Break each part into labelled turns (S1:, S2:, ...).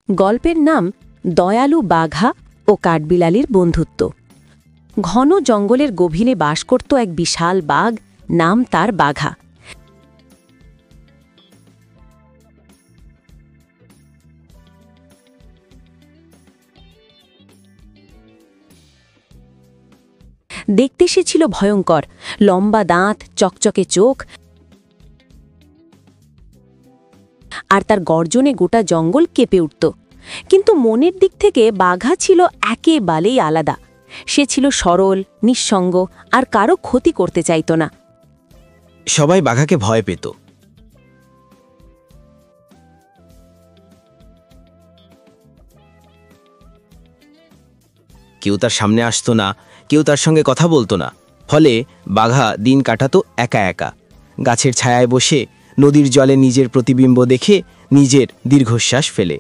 S1: গল্পের নাম দয়ালু বাঘা ও কাঠবিলালির বন্ধুত্ব। ঘন জঙ্গলের গভীরে বাস করত এক বিশাল বাঘ, নাম তার বাঘা। দেখতে সে ছিল ভয়ঙ্কর, লম্বা দাঁত, চকচকে চোখ, আর তার গর্জনে গোটা জঙ্গল কেঁপে উঠত। কিন্তু মনের দিক থেকে বাঘা ছিল একেবারেই আলাদা। সে ছিল সরল, নিঃসঙ্গ, আর কারো ক্ষতি করতে চাইত না।
S2: সবাই বাঘাকে ভয় পেত। কেউ তার সামনে আসতো না, কেউ তার সঙ্গে কথা বলতো না। ফলে বাঘা দিন কাটাতো একা একা, গাছের ছায়ায় বসে নদীর জলে নিজের প্রতিবিম্ব দেখে নিজের দীর্ঘশ্বাস ফেলে।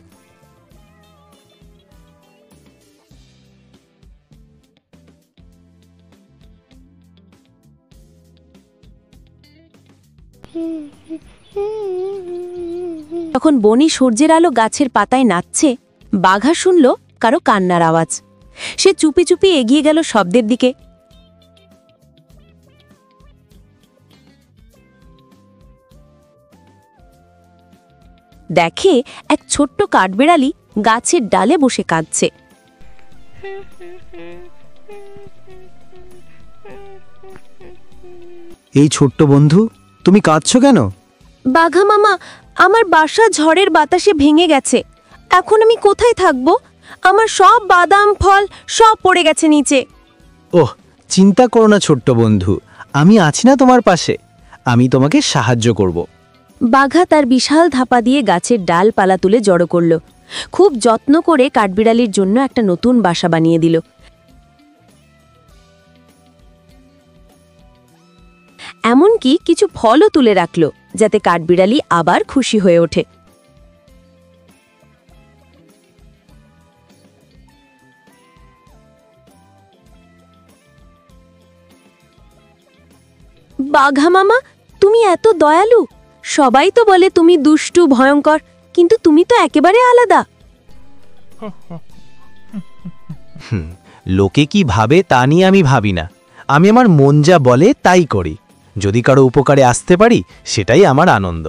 S1: তখন বনি সূর্যের আলো গাছের পাতায় নাচছে, বাঘা শুনল কারো কান্নার আওয়াজ। সে চুপি চুপি এগিয়ে গেল শব্দের দিকে। দেখে এক ছোট্ট কাঠবিড়ালি গাছের ডালে বসে কাঁদছে।
S3: এই ছোট্ট বন্ধু, তুমি কাঁদছো কেন?
S1: বাঘা মামা, আমার বাসা ঝড়ের বাতাসে ভেঙে গেছে। এখন আমি কোথায় থাকব? আমার সব বাদাম, ফল সব পড়ে গেছে নিচে।
S3: ওহ, চিন্তা করো না ছোট্ট বন্ধু, আমি আছি না তোমার পাশে। আমি তোমাকে সাহায্য করব।
S1: বাঘা তার বিশাল ধাপা দিয়ে গাছের ডালপালা তুলে জড়ো করল। খুব যত্ন করে কাঠবিড়ালির জন্য একটা নতুন বাসা বানিয়ে দিল। এমনকি কিছু ফলও তুলে রাখল, যাতে কাঠবিড়ালি আবার খুশি হয়ে ওঠে। বাঘা মামা, তুমি এত দয়ালু। সবাই তো বলে তুমি দুষ্টু, ভয়ঙ্কর, কিন্তু তুমি তো একেবারে আলাদা।
S3: লোকে কি ভাবে তা নিয়ে আমি ভাবি না। আমি আমার মন যা বলে তাই করি। যদি কারো উপকারে আসতে পারি, সেটাই আমার আনন্দ।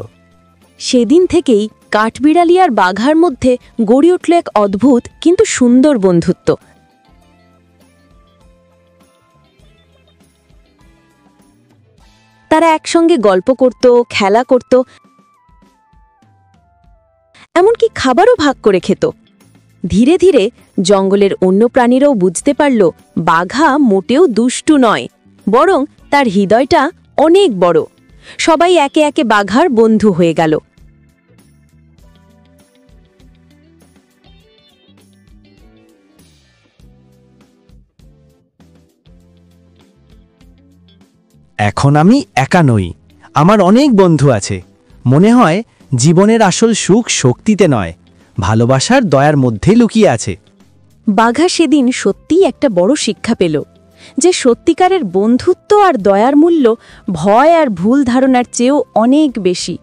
S1: সেদিন থেকেই কাঠবিড়ালি আর বাঘার মধ্যে গড়ে উঠল এক অদ্ভুত কিন্তু সুন্দর বন্ধুত্ব। তারা একসঙ্গে গল্প করত, খেলা করত, এমনকি খাবারও ভাগ করে খেত। ধীরে ধীরে জঙ্গলের অন্য প্রাণীরাও বুঝতে পারল বাঘা মোটেও দুষ্টু নয়, বরং তার হৃদয়টা অনেক বড়। সবাই একে একে বাঘার বন্ধু হয়ে গেল।
S3: এখন আমি একা নই, আমার অনেক বন্ধু আছে। মনে হয় জীবনের আসল সুখ শক্তিতে নয়, ভালোবাসার দয়ার মধ্যে লুকিয়ে আছে।
S1: বাঘা সেদিন সত্যিই একটা বড় শিক্ষা পেল, যে সত্যিকারের বন্ধুত্ব আর দয়ার মূল্য ভয় আর ভুল ধারণার চেয়েও অনেক বেশি।